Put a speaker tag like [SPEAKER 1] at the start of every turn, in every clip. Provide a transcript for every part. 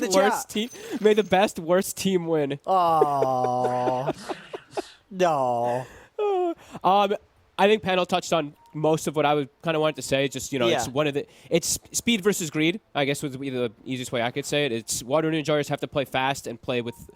[SPEAKER 1] in the chat.
[SPEAKER 2] May the best worst team win.
[SPEAKER 1] Oh. No.
[SPEAKER 2] I think Panel touched on most of what I would kind of wanted to say. Just, you know, it's one of the... It's speed versus greed, I guess would be the easiest way I could say it. It's Rune enjoyers have to play fast and play with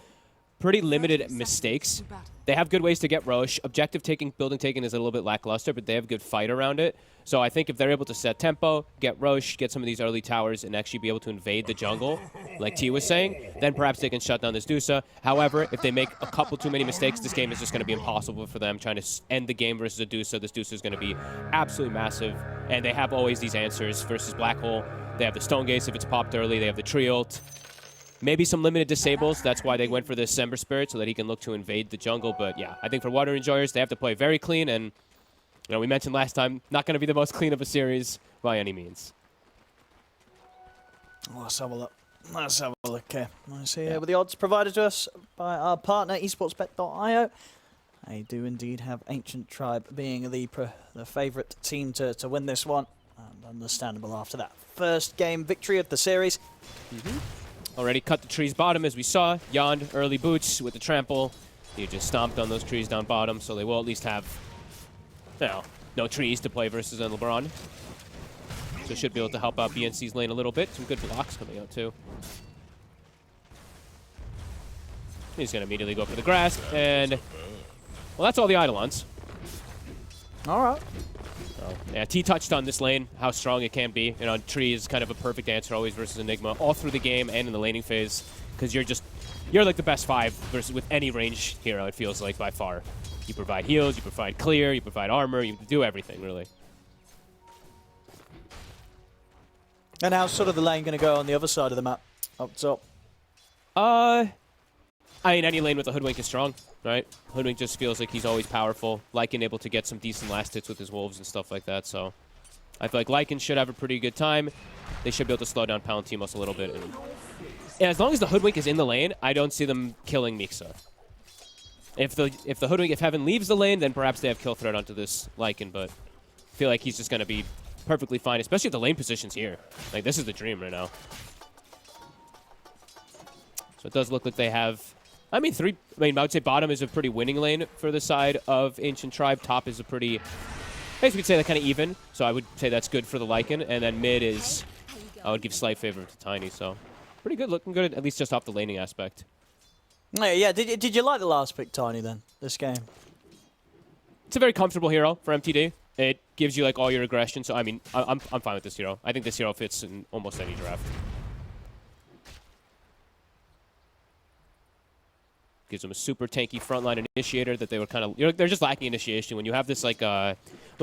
[SPEAKER 2] pretty limited mistakes. They have good ways to get Roche. Objective taking, building taking is a little bit lackluster, but they have good fight around it. So I think if they're able to set tempo, get Roche, get some of these early towers, and actually be able to invade the jungle, like T was saying, then perhaps they can shut down this Dusa. However, if they make a couple too many mistakes, this game is just going to be impossible for them. Trying to end the game versus a Dusa, this Dusa is going to be absolutely massive. And they have always these answers versus Black Hole. They have the Stone Gaze if it's popped early. They have the Tree ult. Maybe some limited disables. That's why they went for this December Spirit, so that he can look to invade the jungle. But yeah, I think for Water Enjoyers, they have to play very clean. And you know, we mentioned last time, not going to be the most clean of a series by any means.
[SPEAKER 1] Let's have a look. Let's have a look here. I see here with the odds provided to us by our partner, esportsbet.io. They do indeed have Ancient Tribe being the favourite team to win this one. And understandable after that first game victory of the series.
[SPEAKER 2] Already cut the trees bottom, as we saw. Yond, early boots with the trample. You just stomped on those trees down bottom, so they will at least have, you know, no trees to play versus on LeBron. So should be able to help out BNC's lane a little bit. Some good blocks coming out, too. He's going to immediately go for the grasp, and, well, that's all the Eidolons.
[SPEAKER 1] All right.
[SPEAKER 2] So, yeah, T touched on this lane, how strong it can be. You know, Tree is kind of a perfect answer always versus Enigma, all through the game and in the laning phase, because you're like the best 5 versus with any range hero, it feels like, by far. You provide heals, you provide clear, you provide armor, you do everything, really.
[SPEAKER 1] And how's sort of the lane going to go on the other side of the map, up top?
[SPEAKER 2] I mean, any lane with a Hoodwink is strong, right? Hoodwink just feels like he's always powerful. Lycan able to get some decent last hits with his wolves and stuff like that, so I feel like Lycan should have a pretty good time. They should be able to slow down Palantimos a little bit. And as long as the Hoodwink is in the lane, I don't see them killing Mixa. If the Hoodwink, if Heaven leaves the lane, then perhaps they have kill threat onto this Lycan, but I feel like he's just going to be perfectly fine, especially if the lane position's here. Like, this is the dream right now. So it does look like they have... I mean, I would say bottom is a pretty winning lane for the side of Ancient Tribe. Top is a pretty... I guess we could say that kind of even, so I would say that's good for the Lycan. And then mid is... I would give slight favor to Tiny, so... Pretty good, looking good, at least just off the laning aspect.
[SPEAKER 1] Yeah, did you like the last pick, Tiny, then, this game?
[SPEAKER 2] It's a very comfortable hero for MTD. It gives you, like, all your aggression, so, I mean, I'm fine with this hero. I think this hero fits in almost any draft. Gives them a super tanky frontline initiator that they were kind of... They're just lacking initiation. When you have this, like, when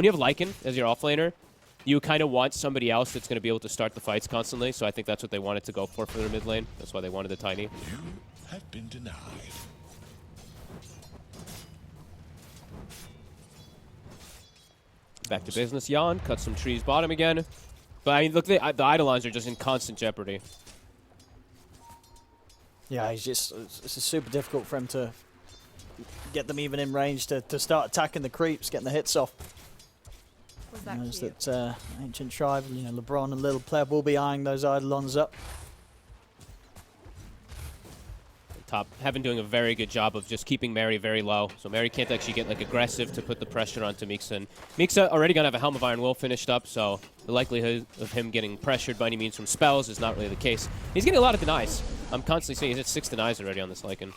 [SPEAKER 2] you have Lycan as your offlaner, you kind of want somebody else that's going to be able to start the fights constantly, so I think that's what they wanted to go for their mid lane. That's why they wanted the Tiny.
[SPEAKER 3] You have been denied.
[SPEAKER 2] Back to business, Jan. Cut some trees bottom again. But, I mean, look, the Eidolons are just in constant jeopardy.
[SPEAKER 1] Yeah, it's just super difficult for him to get them even in range to start attacking the creeps, getting the hits off.
[SPEAKER 4] Was that
[SPEAKER 1] Knows
[SPEAKER 4] cute?
[SPEAKER 1] that Ancient Tribe, you know, LeBron and Little Pleb will be eyeing those Eidolons up.
[SPEAKER 2] Top Heaven doing a very good job of just keeping Mary very low, so Mary can't actually get like aggressive to put the pressure onto Mixa. And Mixa already gonna have a Helm of Iron Will finished up, so the likelihood of him getting pressured by any means from spells is not really the case. He's getting a lot of denies. I'm constantly seeing he's at 6 denies already on this Lycan.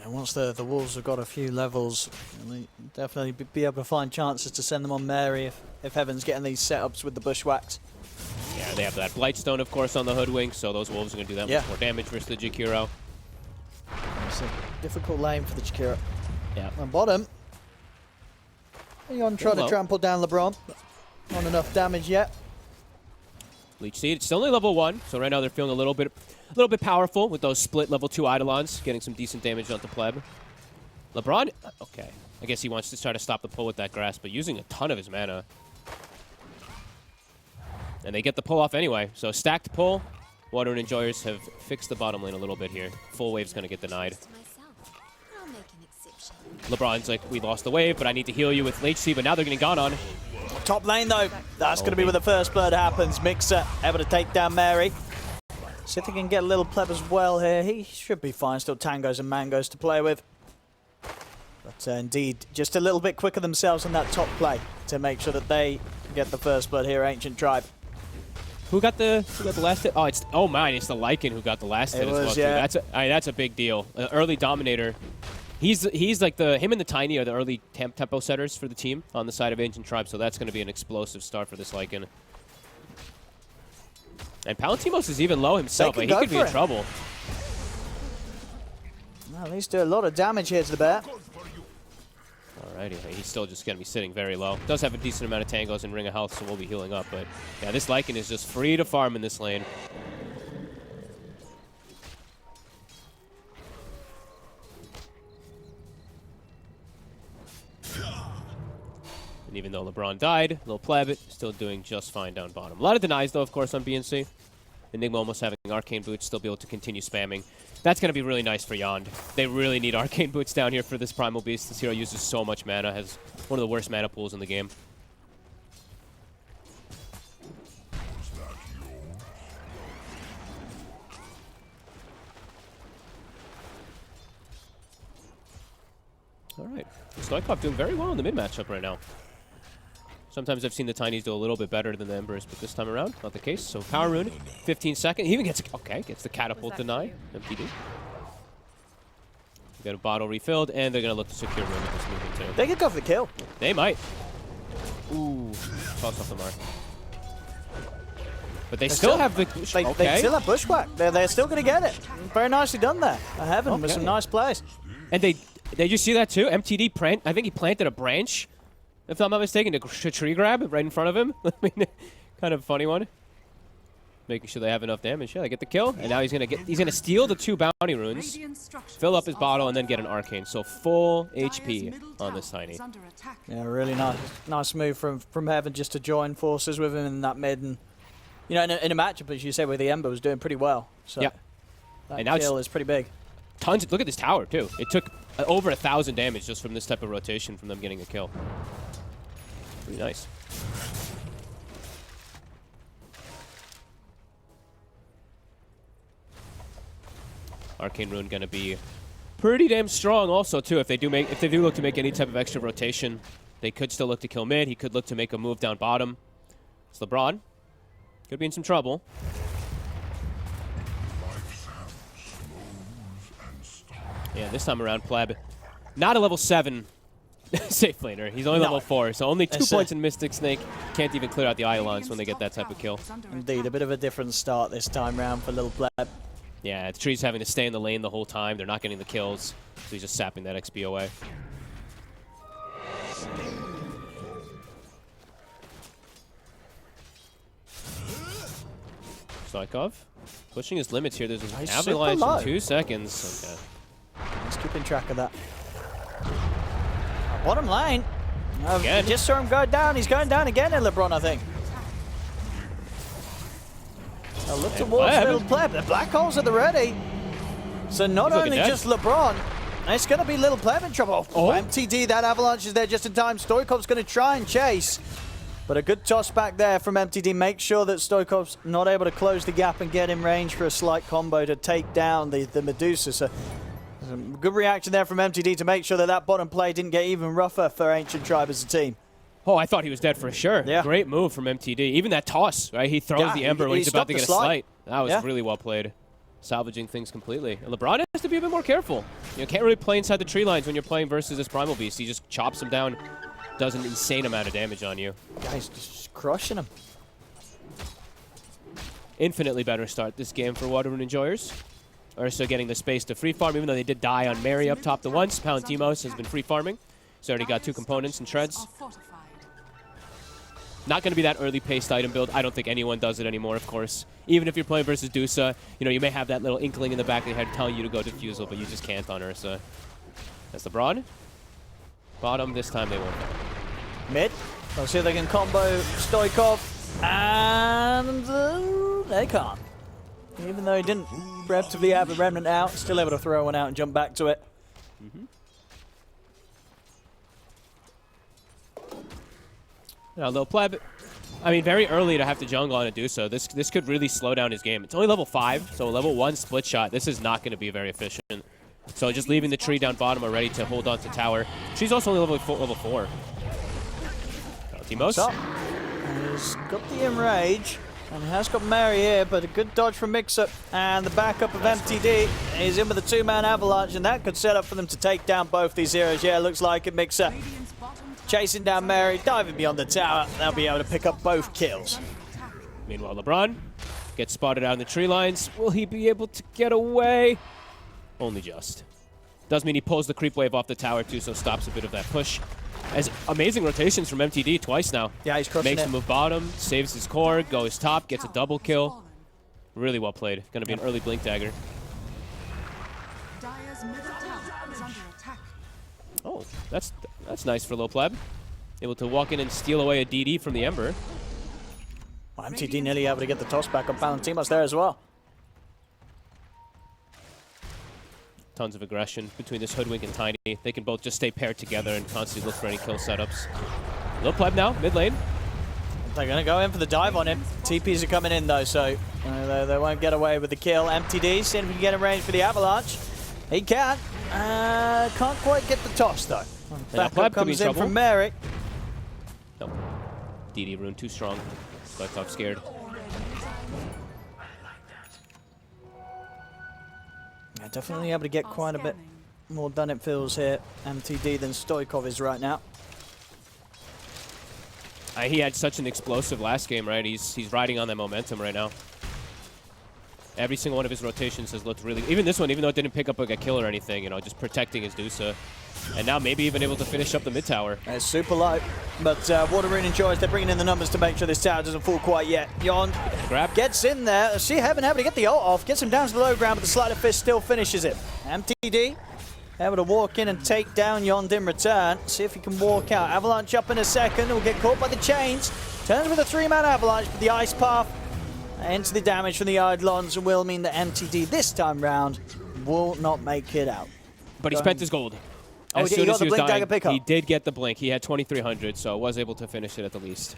[SPEAKER 1] And once the Wolves have got a few levels, they'll definitely be able to find chances to send them on Mary if Heaven's getting these setups with the Bushwhacks.
[SPEAKER 2] Yeah, they have that Blightstone, of course, on the Hoodwink, so those Wolves are going to do that much more damage versus the Jakiro.
[SPEAKER 1] It's a difficult lane for the Jakiro.
[SPEAKER 2] Yeah.
[SPEAKER 1] On bottom, Yon trying to trample down LeBron. Not enough damage yet.
[SPEAKER 2] Leech Seed, it's only level 1, so right now they're feeling a little bit powerful with those split level 2 Eidolons, getting some decent damage onto Pleb. LeBron, okay. I guess he wants to try to stop the pull with that grass, but using a ton of his mana. And they get the pull off anyway, so stacked pull. Water Enjoyers have fixed the bottom lane a little bit here. Full wave's going to get denied. LeBron's like, we lost the wave, but I need to heal you with HC, but now they're getting gone on.
[SPEAKER 1] Top lane, though. That's going to be where the first blood happens. Mixer able to take down Mary. See if they can get a little pleb as well here. He should be fine. Still tangos and mangos to play with. But indeed, just a little bit quicker themselves on that top play to make sure that they get the first blood here, Ancient Tribe.
[SPEAKER 2] Who got the last hit? Oh, it's it's the Lycan who got the last hit as well.
[SPEAKER 1] Yeah.
[SPEAKER 2] That's a big deal. Early dominator. He's like him and the Tiny are the early tempo setters for the team on the side of Ancient Tribe, so that's going to be an explosive start for this Lycan. And Palantimos is even low himself, but he could be in trouble.
[SPEAKER 1] Well, at least do a lot of damage here to the bear.
[SPEAKER 2] Alrighty, he's still just going to be sitting very low. Does have a decent amount of tangos and ring of health, so we'll be healing up. But yeah, this Lycan is just free to farm in this lane. And even though LeBron died, Lil Pleb still doing just fine down bottom. A lot of denies, though, of course, on BNC. Enigma almost having Arcane Boots, still be able to continue spamming. That's going to be really nice for Yond. They really need Arcane Boots down here for this Primal Beast. This hero uses so much mana, has one of the worst mana pools in the game. All right. Stoikov doing very well in the mid matchup right now. Sometimes I've seen the Tinies do a little bit better than the Embers, but this time around, not the case. So Power Rune, 15 seconds. He even gets the Catapult deny. MPD. Got a bottle refilled, and they're going to look to secure Rune with this movement too.
[SPEAKER 1] They could go for the kill.
[SPEAKER 2] They might. Ooh. Toss off the mark. But they still have the...
[SPEAKER 1] They still have Bushwhack. They're still going to get it. Very nicely done there. I have him with some nice plays.
[SPEAKER 2] And did you see that too? MTD, I think he planted a branch, if I'm not mistaken, to tree grab right in front of him. I mean, kind of a funny one. Making sure they have enough damage. Yeah, they get the kill, and now he's gonna steal the 2 bounty runes, fill up his bottle, and then get an arcane. So full HP on this Tiny.
[SPEAKER 1] Yeah, really nice move from Heaven just to join forces with him in that mid, and you know, in a matchup as you said where the Ember was doing pretty well. So
[SPEAKER 2] yeah,
[SPEAKER 1] that
[SPEAKER 2] and now
[SPEAKER 1] kill is pretty big.
[SPEAKER 2] Tons. Look at this tower too. It took over 1,000 damage just from this type of rotation from them getting a kill. Pretty nice. Arcane Rune gonna be pretty damn strong also too. If they do look to make any type of extra rotation, they could still look to kill mid. He could look to make a move down bottom. It's LeBron. Could be in some trouble. Yeah, this time around, Pleb. Not a level 7 safe laner. He's only level 4, so only 2 points in Mystic Snake. Can't even clear out the Iolans when they get that type of kill.
[SPEAKER 1] Indeed, a bit of a different start this time round for Little Pleb.
[SPEAKER 2] Yeah, the tree's having to stay in the lane the whole time. They're not getting the kills, so he's just sapping that XP away. Stoikov pushing his limits here. There's an avalanche in 2 seconds. Okay.
[SPEAKER 1] He's keeping track of that. Bottom lane.
[SPEAKER 2] Again.
[SPEAKER 1] Just saw him go down. He's going down again in LeBron, I think. Now look towards Little Pleb. The black holes at the ready. So not only just LeBron, it's going to be Little Pleb in trouble. Oh, MTD, that avalanche is there just in time. Stoikov's going to try and chase. But a good toss back there from MTD. Make sure that Stoikov's not able to close the gap and get in range for a slight combo to take down the Medusa. So some good reaction there from MTD to make sure that bottom play didn't get even rougher for Ancient Tribe as a team.
[SPEAKER 2] Oh, I thought he was dead for sure.
[SPEAKER 1] Yeah.
[SPEAKER 2] Great move from MTD. Even that toss, right? He throws the Ember when he's about to get a slight. That was really well played. Salvaging things completely. And LeBron has to be a bit more careful. You can't really play inside the tree lines when you're playing versus this Primal Beast. He just chops him down, does an insane amount of damage on you.
[SPEAKER 1] Guys, just crushing him.
[SPEAKER 2] Infinitely better start this game for Water Rune enjoyers. Ursa getting the space to free farm, even though they did die on Mary up top the once. Palantimos has been free farming. He's already got 2 components and treads. Not going to be that early paced item build. I don't think anyone does it anymore, of course. Even if you're playing versus Dusa, you know, you may have that little inkling in the back of your head telling you to go Diffusal, but you just can't on Ursa. That's LeBron. Bottom, this time they won't.
[SPEAKER 1] Mid. Let's see if they can combo Stoikov. And they can't. Even though he didn't preemptively have a Remnant out, still able to throw one out and jump back to it.
[SPEAKER 2] Now, Lil Pleb, I mean, very early to have to jungle on Adusa. This could really slow down his game. It's only level 5, so level 1 split shot. This is not going to be very efficient. So just leaving the tree down bottom already to hold on to tower. She's also only level 4. Timos.
[SPEAKER 1] He's got the enrage, and he has got Mary here, but a good dodge from Mixer, and the backup of MTD is in with a 2-man avalanche, and that could set up for them to take down both these heroes. Yeah, looks like it. Mixer chasing down Mary, diving beyond the tower. They'll be able to pick up both kills.
[SPEAKER 2] Meanwhile, LeBron gets spotted out in the tree lines. Will he be able to get away? Only just. Does mean he pulls the creep wave off the tower too, so stops a bit of that push. As amazing rotations from MTD twice now.
[SPEAKER 1] Yeah, he's crushing
[SPEAKER 2] Makes
[SPEAKER 1] it.
[SPEAKER 2] him move bottom, saves his core, goes top, gets a double kill. Really well played. Gonna be an early blink dagger. Oh, that's nice for Low Pleb. Able to walk in and steal away a DD from the Ember.
[SPEAKER 1] Well, MTD nearly able to get the toss back on Palantimos there as well.
[SPEAKER 2] Tons of aggression between this Hoodwink and Tiny. They can both just stay paired together and constantly look for any kill setups. Low Pleb now, mid lane.
[SPEAKER 1] They're going to go in for the dive on him. TPs are coming in though, so they won't get away with the kill. MTD, seeing if he can get in range for the avalanche. He can. Can't quite get the toss though. Backup comes in from Merrick.
[SPEAKER 2] Nope. DD Rune too strong. Stoikov scared.
[SPEAKER 1] Yeah, definitely able to get quite a bit more done, it feels here, MTD, than Stoikov is right now.
[SPEAKER 2] He had such an explosive last game, right? He's riding on that momentum right now. Every single one of his rotations has looked really... Even this one, even though it didn't pick up like a kill or anything, you know, just protecting his Dusa. And now maybe even able to finish up the mid tower.
[SPEAKER 1] It's super low, but what Rune enjoys, they're bringing in the numbers to make sure this tower doesn't fall quite yet. Yon
[SPEAKER 2] grab
[SPEAKER 1] gets in there. She haven't able to get the ult off, gets him down to the low ground, but the Sleight of Fist still finishes it. MTD able to walk in and take down Yond in return. See if he can walk out. Avalanche up in a second. Will get caught by the chains. Turns with a 3-man avalanche, but the ice path into the damage from the Eidolons will mean that MTD this time round will not make it out.
[SPEAKER 2] But he spent his gold.
[SPEAKER 1] As soon as he was dying,
[SPEAKER 2] he did get the blink. He had 2,300, so was able to finish it at the least.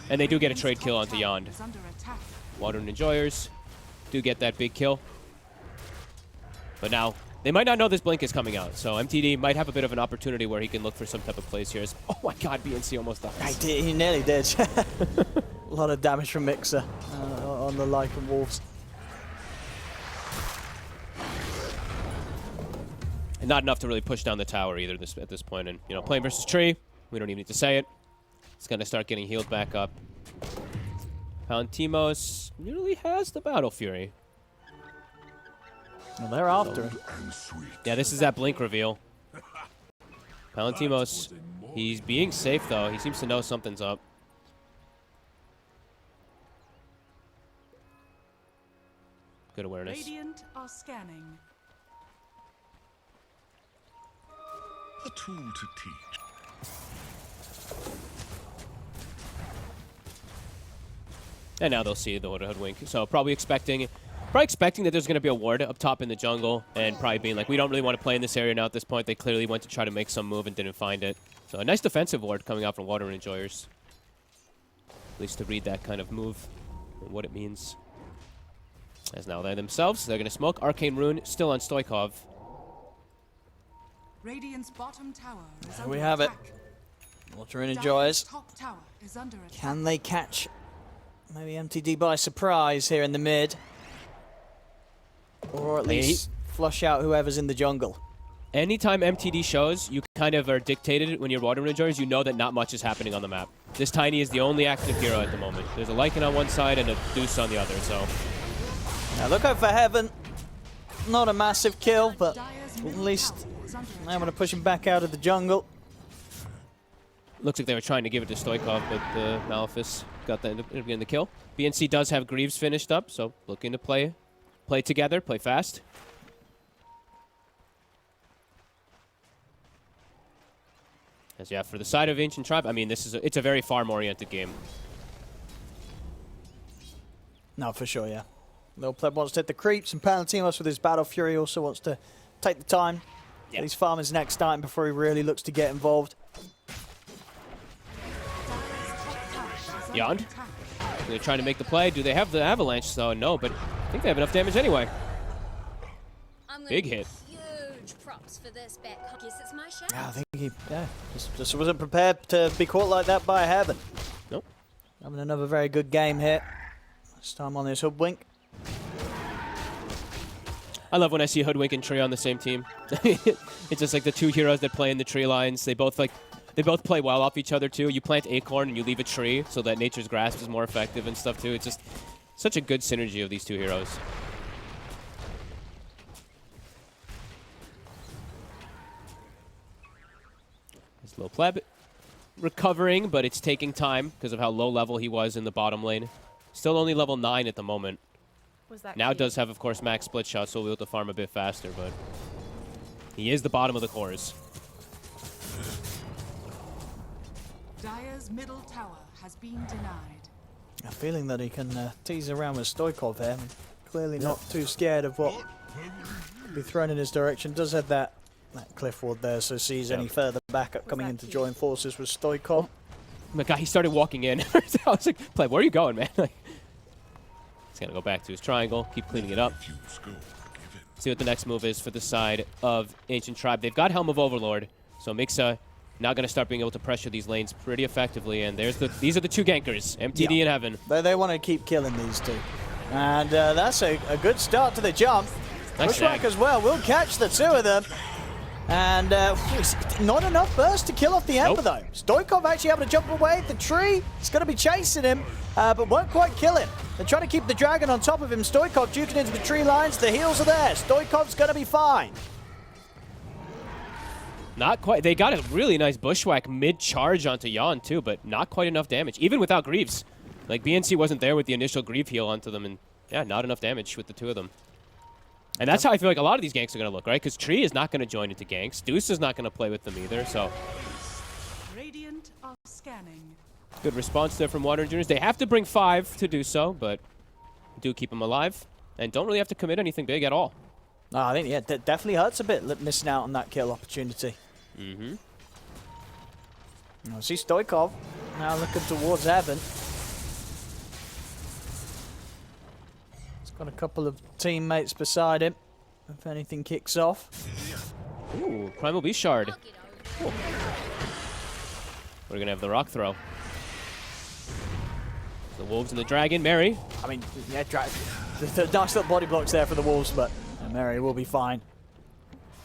[SPEAKER 2] And they do get a trade kill onto Yond. Modern Enjoyers do get that big kill. But now, they might not know this blink is coming out, so MTD might have a bit of an opportunity where he can look for some type of plays here. Oh my god, BNC almost died.
[SPEAKER 1] He nearly did. A lot of damage from Mixer on the Lycan Wolves.
[SPEAKER 2] And not enough to really push down the tower either at this point. And, you know, playing versus Tree, we don't even need to say it. It's going to start getting healed back up. Palantimos nearly has the Battle Fury.
[SPEAKER 1] Well, they're after him.
[SPEAKER 2] Yeah, this is that blink reveal. Palantimos, he's being safe, though. He seems to know something's up. Good awareness.
[SPEAKER 5] Radiant are scanning.
[SPEAKER 3] A tool to teach.
[SPEAKER 2] And now they'll see the Hoodwink. So probably expecting that there's going to be a ward up top in the jungle, and probably being like, we don't really want to play in this area now at this point. They clearly went to try to make some move and didn't find it. So a nice defensive ward coming out from Water Enjoyers. At least to read that kind of move and what it means. As now they themselves, they're going to smoke. Arcane Rune still on Stoikov.
[SPEAKER 5] Radiant's bottom tower is
[SPEAKER 1] There we have it. Water Enjoyers.
[SPEAKER 5] Top tower is under attack.
[SPEAKER 1] Can they catch maybe MTD by surprise here in the mid? Or at least flush out whoever's in the jungle?
[SPEAKER 2] Anytime MTD shows, you kind of are dictated when you're Water Enjoyers, you know that not much is happening on the map. This Tiny is the only active hero at the moment. There's a Lycan on one side and a Deuce on the other, so...
[SPEAKER 1] Now look out for Heaven. Not a massive kill, but at least I'm going to push him back out of the jungle.
[SPEAKER 2] Looks like they were trying to give it to Stoikov, but Malefice got the getting the kill. BNC does have Greaves finished up, so looking to play together, play fast. As yeah, for the side of Ancient Tribe, I mean, it's a very farm-oriented game.
[SPEAKER 1] No, for sure, yeah. Little Pleb wants to hit the creeps, and Palantimos with his Battle Fury also wants to take the time. Get his farmers next time before he really looks to get involved.
[SPEAKER 2] Yond.
[SPEAKER 5] attack.
[SPEAKER 2] They're trying to make the play. Do they have the avalanche? So no, but I think they have enough damage anyway. Big hit.
[SPEAKER 6] Huge props for this bet. Guess it's my shout.
[SPEAKER 1] I think he just wasn't prepared to be caught like that by Heaven.
[SPEAKER 2] Nope.
[SPEAKER 1] Having another very good game here. This time on this hoodwink.
[SPEAKER 2] I love when I see Hoodwink and Tree on the same team. It's just like the two heroes that play in the tree lines. They both play well off each other too. You plant Acorn and you leave a tree so that Nature's Grasp is more effective and stuff too. It's just such a good synergy of these two heroes. This low pleb recovering, but it's taking time because of how low level he was in the bottom lane. Still only level 9 at the moment.
[SPEAKER 4] Was that
[SPEAKER 2] Now
[SPEAKER 4] cute?
[SPEAKER 2] does have, of course, max split shot, so we'll be able to farm a bit faster, but he is the bottom of the cores.
[SPEAKER 5] Dire's middle tower has been denied.
[SPEAKER 1] A feeling that he can tease around with Stoikov there. Clearly not too scared of what could be thrown in his direction. Does have that cliff ward there, so sees any further backup coming in to join forces with Stoikov.
[SPEAKER 2] My God, he started walking in. I was like, "Play, where are you going, man?" Like, he's gonna go back to his triangle, keep cleaning it up. See what the next move is for the side of Ancient Tribe. They've got Helm of Overlord, so Mixa now going to start being able to pressure these lanes pretty effectively. And these are the two gankers, MTD and Heaven.
[SPEAKER 1] They want to keep killing these two. And that's a good start to the jump.
[SPEAKER 2] Nice
[SPEAKER 1] Bushwhack
[SPEAKER 2] shag.
[SPEAKER 1] as well will catch the two of them. And not enough burst to kill off the Ember, though. Stoikov actually able to jump away. The tree is going to be chasing him, but won't quite kill him. They're trying to keep the dragon on top of him. Stoikov duking into the tree lines. The heals are there. Stoikov's going to be fine.
[SPEAKER 2] Not quite. They got a really nice Bushwhack mid-charge onto Yon, too, but not quite enough damage, even without Greaves. Like, BNC wasn't there with the initial Grieve heal onto them, and yeah, not enough damage with the two of them. And that's how I feel like a lot of these ganks are going to look, right? Because Tree is not going to join into ganks. Deuce is not going to play with them either, so
[SPEAKER 5] Radiant are scanning.
[SPEAKER 2] good response there from Water Juniors. They have to bring 5 to do so, but do keep them alive and don't really have to commit anything big at all.
[SPEAKER 1] No, I think, yeah, that definitely hurts a bit missing out on that kill opportunity.
[SPEAKER 2] Mm-hmm.
[SPEAKER 1] Now, see Stoikov now looking towards Heaven. He's got a couple of teammates beside him if anything kicks off.
[SPEAKER 2] Ooh, Primal Beast Shard.
[SPEAKER 6] I'll get over it.
[SPEAKER 2] We're going to have the Rock Throw. The Wolves and the Dragon. Mary.
[SPEAKER 1] I mean, yeah, the nice little body blocks there for the Wolves, but Mary will be fine.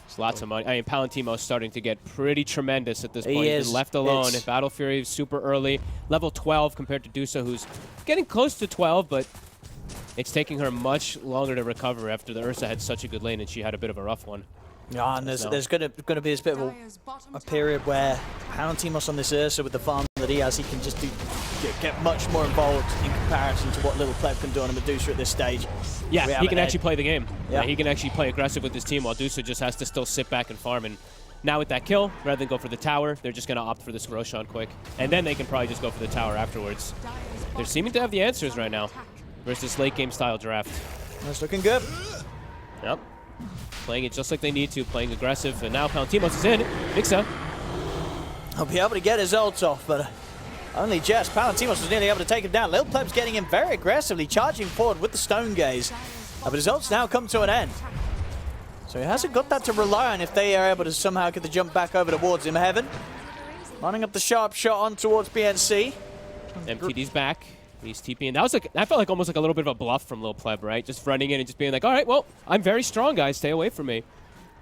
[SPEAKER 2] There's lots of money. I mean, Palantimo's starting to get pretty tremendous at this point.
[SPEAKER 1] He
[SPEAKER 2] He's
[SPEAKER 1] is.
[SPEAKER 2] been left alone.
[SPEAKER 1] It's-
[SPEAKER 2] Battle Fury is super early. Level 12 compared to Dusa, who's getting close to 12, but it's taking her much longer to recover after the Ursa had such a good lane and she had a bit of a rough one.
[SPEAKER 1] Yeah, and there's going to be this bit of
[SPEAKER 5] Dire's bottom
[SPEAKER 1] a
[SPEAKER 5] tower
[SPEAKER 1] period where Palantimos on this Ursa with the farm that he has, he can just get much more involved in comparison to what Little Pleb can do on a Medusa at this stage.
[SPEAKER 2] Yeah,
[SPEAKER 1] We have
[SPEAKER 2] he
[SPEAKER 1] an
[SPEAKER 2] can
[SPEAKER 1] edge.
[SPEAKER 2] actually play the game.
[SPEAKER 1] Yeah.
[SPEAKER 2] He can actually play aggressive with his team while Dusa just has to still sit back and farm. And now with that kill, rather than go for the tower, they're just going to opt for this Roshan quick. And then they can probably just go for the tower afterwards.
[SPEAKER 5] Dire's
[SPEAKER 2] They're
[SPEAKER 5] bottom
[SPEAKER 2] seeming to have the answers
[SPEAKER 5] tower
[SPEAKER 2] right now
[SPEAKER 5] attack.
[SPEAKER 2] versus late game style draft.
[SPEAKER 1] That's looking good.
[SPEAKER 2] Yep. Playing it just like they need to, playing aggressive. And now Palantimos is in. Mixa.
[SPEAKER 1] He'll be able to get his ult off, but only just. Palantimos was nearly able to take him down. Little Pleb's getting him very aggressively, charging forward with the Stone Gaze. But his ult's now come to an end. So he hasn't got that to rely on if they are able to somehow get the jump back over towards him. Heaven lining up the sharp shot on towards BNC.
[SPEAKER 2] MTD's back. He's TPing. That felt like almost like a little bit of a bluff from Lil Pleb, right? Just running in and just being like, all right, well, I'm very strong, guys. Stay away from me.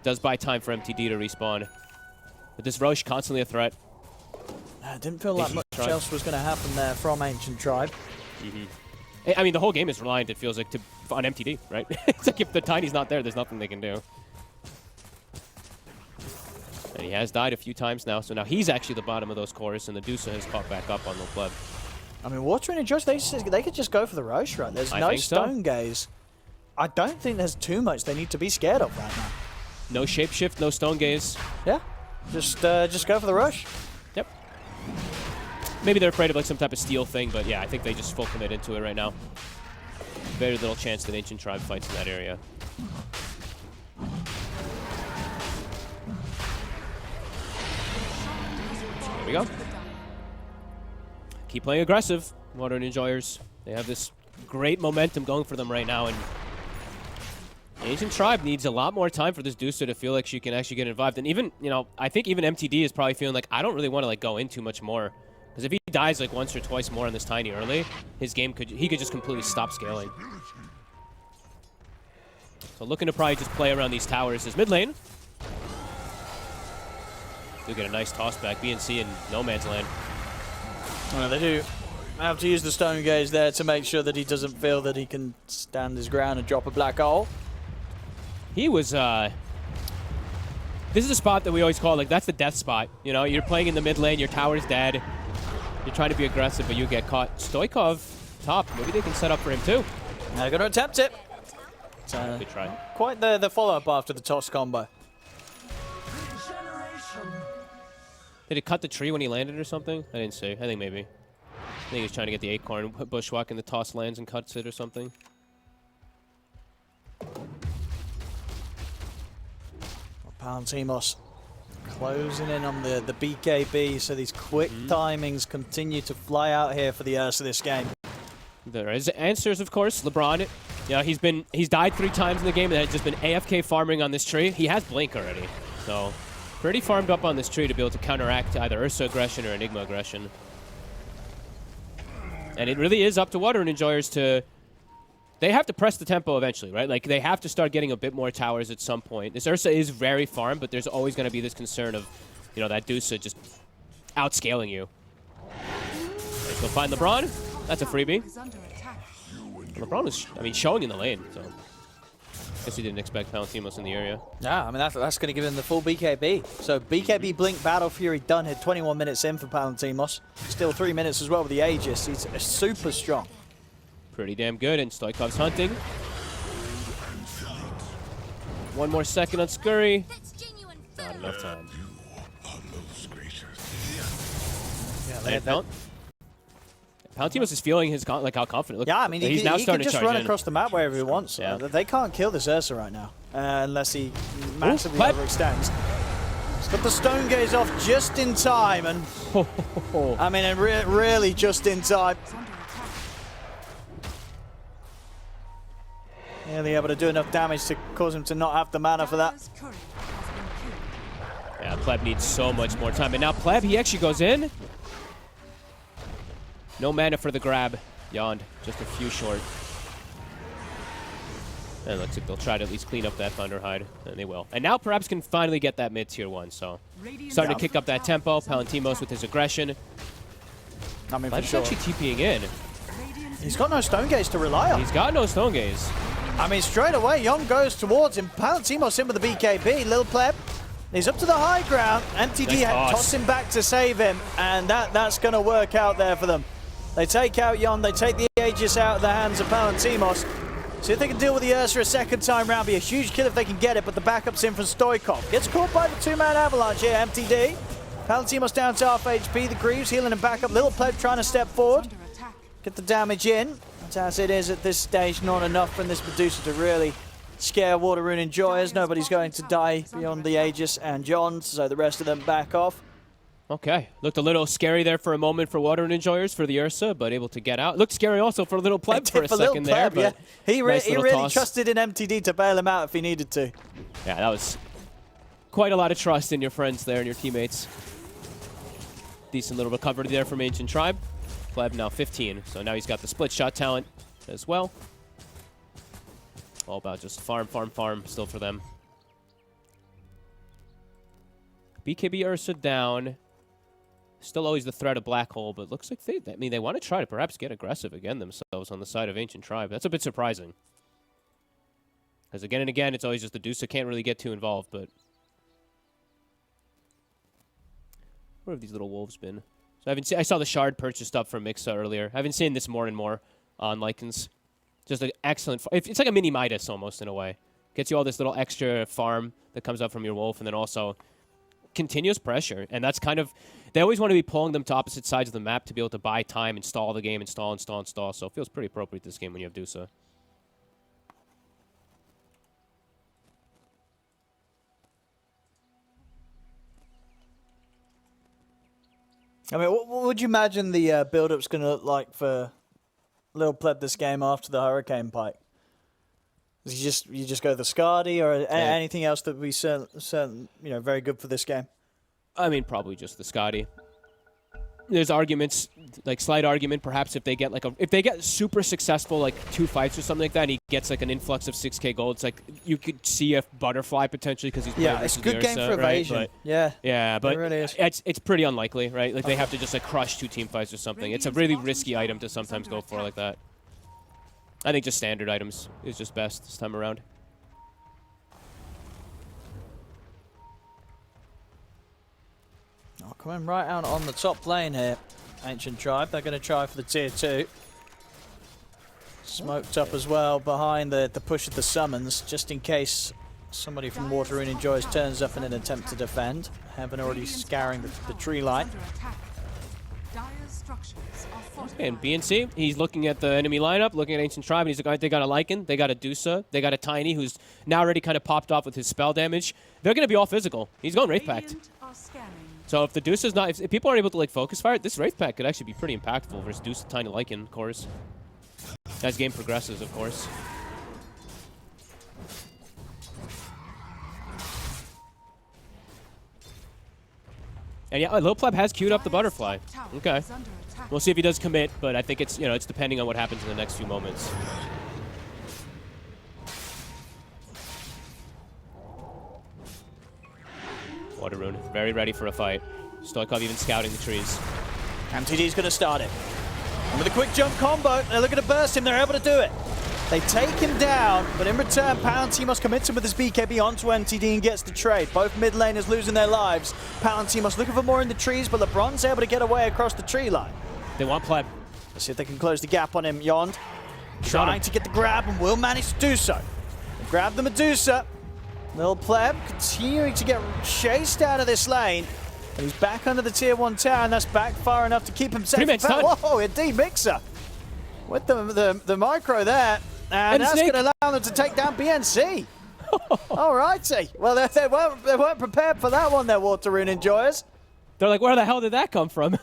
[SPEAKER 2] Does buy time for MTD to respawn. But this Roche constantly a threat.
[SPEAKER 1] Didn't feel like much else was going to happen there from Ancient Tribe.
[SPEAKER 2] I mean, the whole game is reliant, it feels like, on MTD, right? It's like if the Tiny's not there, there's nothing they can do. And he has died a few times now, so now he's actually the bottom of those cores, and the Dusa has caught back up on Lil Pleb.
[SPEAKER 1] I mean, Water and Josh, they could just go for the Roche, right? There's
[SPEAKER 2] I
[SPEAKER 1] no
[SPEAKER 2] think so.
[SPEAKER 1] Stone Gaze. I don't think there's too much they need to be scared of right now.
[SPEAKER 2] No Shapeshift, no Stone Gaze.
[SPEAKER 1] Yeah, just go for the Roche.
[SPEAKER 2] Yep. Maybe they're afraid of like some type of steal thing, but yeah, I think they just full commit into it right now. Very little chance that Ancient Tribe fights in that area. There we go. Keep playing aggressive. Modern Enjoyers. They have this great momentum going for them right now, and Ancient Tribe needs a lot more time for this Deucer to feel like she can actually get involved. And even, you know, I think even MTD is probably feeling like, I don't really want to like go in too much more. Because if he dies like once or twice more on this Tiny early, his game he could just completely stop scaling. So looking to probably just play around these towers. His mid lane. Do get a nice toss back. BNC in no man's land.
[SPEAKER 1] Well, they do have to use the Stone Gaze there to make sure that he doesn't feel that he can stand his ground and drop a black hole.
[SPEAKER 2] He was, this is a spot that we always call, like, that's the death spot. You know, you're playing in the mid lane, your tower's dead. You're trying to be aggressive, but you get caught. Stoikov, top. Maybe they can set up for him, too.
[SPEAKER 1] They're going to attempt it.
[SPEAKER 2] Good try.
[SPEAKER 1] Quite the follow-up after the toss combo.
[SPEAKER 2] Did he cut the tree when he landed or something? I didn't see. I think maybe. I think he's trying to get the acorn, bushwhack, and the toss lands and cuts it or something.
[SPEAKER 1] Palantimos closing in on the BKB, so these quick timings continue to fly out here for the Ursa this game.
[SPEAKER 2] There is answers, of course. LeBron, yeah, he's died 3 times in the game and has just been AFK farming on this tree. He has Blink already, so pretty farmed up on this tree to be able to counteract either Ursa aggression or Enigma aggression. And it really is up to Water Enjoyers to... They have to press the tempo eventually, right? Like, they have to start getting a bit more towers at some point. This Ursa is very farmed, but there's always going to be this concern of, you know, that Deuce just outscaling you. Let's go find LeBron. That's a freebie. LeBron is, I mean, showing in the lane, so... Guess he didn't expect Palantimos in the area.
[SPEAKER 1] Yeah, I mean, that's going to give him the full BKB. So BKB Blink Battle Fury done here, 21 minutes in for Palantimos. Still 3 minutes as well with the Aegis. He's super strong.
[SPEAKER 2] Pretty damn good, and Stoikov's hunting. 1 more second on Scurry.
[SPEAKER 6] That's genuine
[SPEAKER 2] Not enough time.
[SPEAKER 1] Yeah,
[SPEAKER 2] Palantimos is feeling his like how confident. Look,
[SPEAKER 1] yeah, I mean,
[SPEAKER 2] he's now
[SPEAKER 1] he
[SPEAKER 2] starting
[SPEAKER 1] can
[SPEAKER 2] to
[SPEAKER 1] just
[SPEAKER 2] charge
[SPEAKER 1] run
[SPEAKER 2] in.
[SPEAKER 1] across the map wherever he wants.
[SPEAKER 2] Yeah.
[SPEAKER 1] They can't kill this Ursa right now unless he massively overextends. He's got the Stone Gaze off just in time, and I mean, and really just in time. Nearly able to do enough damage to cause him to not have the mana for that.
[SPEAKER 2] Yeah, Pleb needs so much more time. And now Pleb, he actually goes in. No mana for the grab. Yawned. Just a few short. And it looks like they'll try to at least clean up that Thunderhide. And they will. And now perhaps can finally get that mid-tier 1. So starting to kick up that tempo. Palantimos with his aggression.
[SPEAKER 1] I mean, for
[SPEAKER 2] Pleb's
[SPEAKER 1] sure.
[SPEAKER 2] actually TPing in.
[SPEAKER 1] He's got no Stone Gaze to rely on.
[SPEAKER 2] He's got no Stone Gaze.
[SPEAKER 1] I mean, straight away, Yon goes towards him. Palantimos in with the BKB. Lil Pleb, he's up to the high ground. MTD
[SPEAKER 2] Nice
[SPEAKER 1] toss him back to save him, and that's going to work out there for them. They take out Yon, they take the Aegis out of the hands of Palantimos. See if they can deal with the Ursa a second time round. Be a huge kill if they can get it, but the backup's in from Stoikov. Gets caught by the 2-man avalanche here, MTD. Palantimos down to half HP. The Greaves healing him back up. Lil Pleb trying to step forward. Get the damage in. That's as it is at this stage. Not enough from this Medusa to really scare Water Rune Enjoyers. Nobody's going to die beyond the Aegis and John, so the rest of them back off.
[SPEAKER 2] Okay. Looked a little scary there for a moment for Water Enjoyers for the Ursa, but able to get out. Looked scary also for Little Pleb for a second there.
[SPEAKER 1] Yeah. He really
[SPEAKER 2] toss.
[SPEAKER 1] trusted in MTD to bail him out if he needed to.
[SPEAKER 2] Yeah, that was quite a lot of trust in your friends there and your teammates. Decent little recovery there from Ancient Tribe. Pleb now 15, so now he's got the split shot talent as well. All about just farm still for them. BKB Ursa down. Still always the threat of Black Hole, but looks like they want to try to perhaps get aggressive again themselves on the side of Ancient Tribe. That's a bit surprising. Because again and again, it's always just the Deuce can't really get too involved, but... Where have these little wolves been? So I saw the shard purchased up from Mixa earlier. I've been seeing this more and more on Lycans. Just an excellent... It's like a mini Midas almost in a way. Gets you all this little extra farm that comes up from your wolf, and then also continuous pressure. And that's kind of... They always want to be pulling them to opposite sides of the map to be able to buy time, install the game, install. So it feels pretty appropriate this game when you have Dusa.
[SPEAKER 1] I mean, what would you imagine the build-up's going to look like for Lil Pleb this game after the Hurricane Pike? You just go the Scardy or anything else that would be certain, very good for this game?
[SPEAKER 2] I mean, probably just the Scotty. There's arguments, like slight argument, perhaps if they get if they get super successful, like 2 fights or something like that, and he gets like an influx of 6K gold. It's like you could see a butterfly potentially because he's playing
[SPEAKER 1] it's a
[SPEAKER 2] versus
[SPEAKER 1] good game
[SPEAKER 2] Ursa,
[SPEAKER 1] for evasion.
[SPEAKER 2] right?
[SPEAKER 1] Yeah,
[SPEAKER 2] but
[SPEAKER 1] it really is.
[SPEAKER 2] it's pretty unlikely, right? Like they have to just like crush 2 team fights or something. It's a really risky item to sometimes go for like that. I think just standard items is just best this time around.
[SPEAKER 1] Oh, coming right out on the top lane here, Ancient Tribe. They're going to try for the tier 2. Smoked up as well behind the push of the summons, just in case somebody from Water Rune Enjoys turns up in an attempt to defend. Heaven already scouring the tree line.
[SPEAKER 2] And BNC, he's looking at the enemy lineup, looking at Ancient Tribe, and he's like, all right, they got a Lycan, they got a Dusa, they got a Tiny, who's now already kind of popped off with his spell damage. They're going to be all physical. He's going Wraith Pact. So if the Dusa's not, if people aren't able to like focus fire, this Wraith Pact could actually be pretty impactful versus Dusa, Tiny, Lycan, of course. As game progresses, of course. And yeah, Lil Pleb has queued up the butterfly. Okay. We'll see if he does commit, but I think it's, it's depending on what happens in the next few moments. Water Rune, very ready for a fight. Stoikov even scouting the trees.
[SPEAKER 1] MTD's going to start it. And with a quick jump combo, they're looking to burst him. They're able to do it. They take him down, but in return, Palantimos commits him with his BKB onto MTD and gets the trade. Both mid laners losing their lives. Palantimos looking for more in the trees, but LeBron's able to get away across the tree line.
[SPEAKER 2] They want Pleb.
[SPEAKER 1] Let's see if they can close the gap on him. Yond trying to get the grab and will manage to do so. They grab the Medusa. Lil Pleb continuing to get chased out of this lane. And he's back under the tier 1 tower, and that's back far enough to keep him safe. Whoa, indeed, Mixer with the micro there. And that's going to allow them to take down BNC. All righty. Well, they weren't prepared for that one there, Water Rune Enjoyers.
[SPEAKER 2] They're like, where the hell did that come from?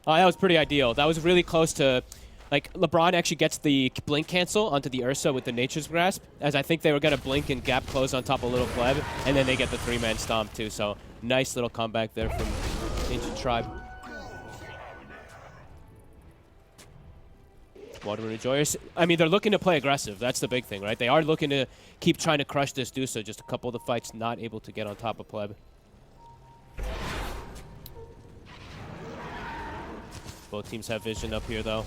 [SPEAKER 2] Oh, that was pretty ideal. That was really close to, like, LeBron actually gets the blink cancel onto the Ursa with the Nature's Grasp, as I think they were going to blink and gap close on top of Little Pleb, and then they get the 3-man stomp too. So nice little comeback there from Ancient Tribe. Water Rune Enjoyers, I mean, they're looking to play aggressive. That's the big thing, right? They are looking to keep trying to crush this Dusa. Just a couple of the fights not able to get on top of Pleb. Both teams have vision up here, though.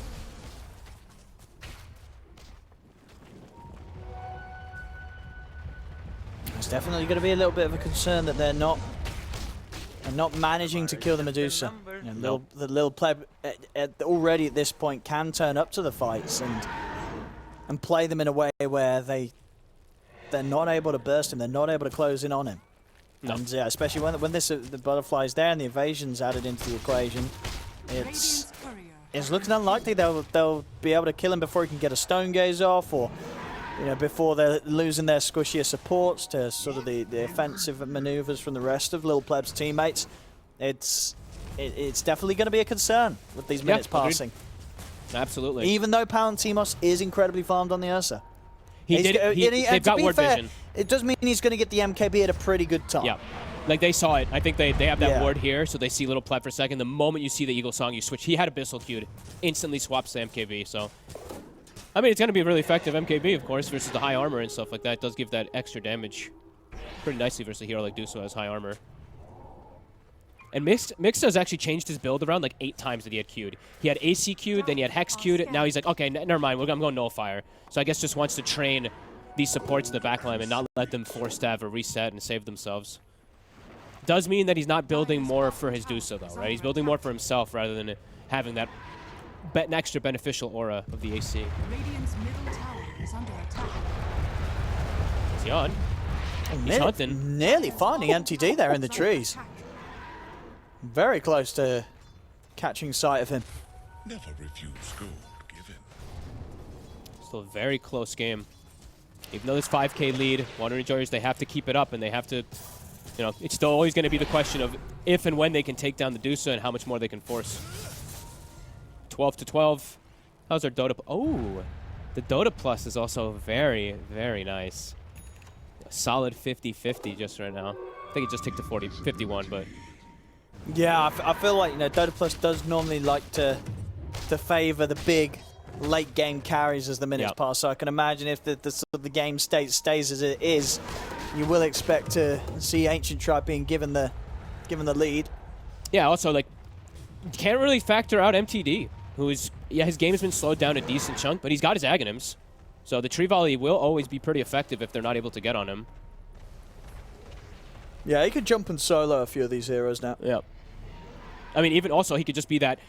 [SPEAKER 1] It's definitely going to be a little bit of a concern that they're not managing to kill the Medusa. The Lil Pleb already at this point can turn up to the fights and play them in a way where they're not able to burst him, they're not able to close in on him. No. And yeah, especially when the butterfly's there and the evasion's added into the equation, it's looking unlikely they'll be able to kill him before he can get a stone gaze off, or before they're losing their squishier supports to sort of the offensive maneuvers from the rest of Lil Pleb's teammates. It's definitely going to be a concern with these minutes passing.
[SPEAKER 2] Absolutely.
[SPEAKER 1] Even though Palantimos is incredibly farmed on the Ursa.
[SPEAKER 2] They've got ward vision.
[SPEAKER 1] It does mean he's going to get the MKB at a pretty good time.
[SPEAKER 2] Yeah. Like, they saw it. I think they have that ward here, so they see Little Pleb for a second. The moment you see the Eagle Song, you switch. He had Abyssal queued. Instantly swaps to MKB, so... I mean, it's going to be a really effective MKB, of course, versus the high armor and stuff like that. It does give that extra damage pretty nicely versus a hero like Duso has high armor. And Mixed has actually changed his build around like 8 times that he had queued. He had AC queued, then he had Hex queued. Now he's like, okay, never mind, I'm going Nullfire. So I guess just wants to train these supports in the backline and not let them force stab or reset and save themselves. Does mean that he's not building more for his Duso, though, right? He's building more for himself rather than having that an extra beneficial aura of the AC.
[SPEAKER 5] Radiant's middle tower is under attack.
[SPEAKER 2] He's on. He's hunting.
[SPEAKER 1] Nearly finding MTD there in the trees. Very close to catching sight of him.
[SPEAKER 3] Never refuse gold given.
[SPEAKER 2] Still a very close game. Even though this 5K lead, Water Enjoyers, they have to keep it up, and they have to you know, it's still always going to be the question of if and when they can take down the Dusa and how much more they can force. 12 to 12. How's our Dota? Oh, the Dota Plus is also very, very nice. A solid 50-50 just right now. I think it just ticked to 51, but
[SPEAKER 1] Yeah, I feel like, you know, Dota Plus does normally like to favor the big late game carries as the minutes pass. So I can imagine if the game stays as it is, you will expect to see Ancient Tribe being given the lead.
[SPEAKER 2] yeah. Also, like, can't really factor out MTD, who is his game has been slowed down a decent chunk, but he's got his Aghanims, so the tree volley will always be pretty effective if they're not able to get on him.
[SPEAKER 1] Yeah, he could jump and solo a few of these heroes now.
[SPEAKER 2] Yeah. I mean, even also he could just be that